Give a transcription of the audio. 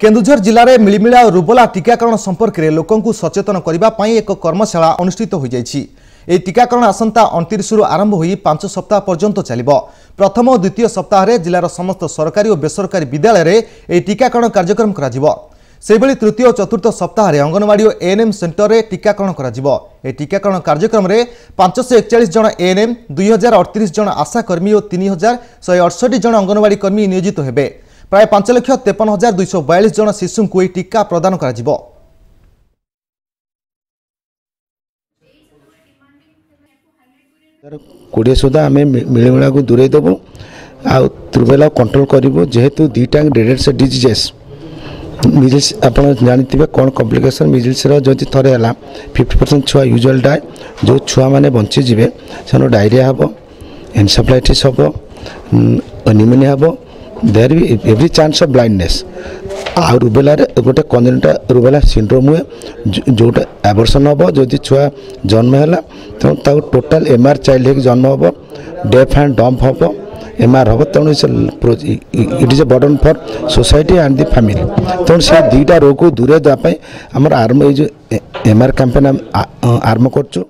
केन्दुझर जिले में मिलिमिला और रुबेला टीकाकरण संपर्क में लोकंकु सचेतन करने एक कर्मशाला अनुष्ठित हो जाइछि। ए टीकाकरण आसंता 29 रु आरंभ होई 5 सप्ताह पर्यंत चलिबो। प्रथम और द्वितीय सप्ताह रे जिलार समस्त सरकारी और बेसरकारी विद्यालय रे ए टीकाकरण कार्यक्रम कराजिबो। सेबली तृतीय और चतुर्थ सप्ताह रे अंगनवाड़ी और एएनएम सेंटर रे टीकाकरण कराजिबो। ए टीकाकरण कार्यक्रम रे 541 जन एएनएम, 2038 जन आशाकर्मी और 3168 जन अंगनवाड़ी कर्मी नियोजित हेबे। प्राय 5,53,242 जन शिशु को टीका प्रदान कराजिबो। कोड़े सुधा आम मिलमिला को दूरे देवु आ रुबेला कंट्रोल करूँ जेहेतु दुईटा डेडेड डिजीजेस। मिजिल्स आप जानते कौन कम्प्लिकेसन मिजिल्स जदि थे 50% छुआ यूजुअल डाए जो छुआ मैंने बंचीजे से डायरिया हम, एनसेफेलाइटिस हम, निमोनिया हम, there be every chance of blindness. आ रुबेला गोटे कंजेनिटल रुबेला सिंड्रोम हुए जोटा एबर्सन हम जदि छुआ जन्म है तेणु टोटाल एमआर चाइल्ड हो जन्म हम, डेफ एंड डम्प हम, एमआर हम। तेणु it is a burden for society and the family. तेणु से दुईटा रोग को दूरे देवाई आम आरंभ जो एमआर कैंपेन आरंभ कर।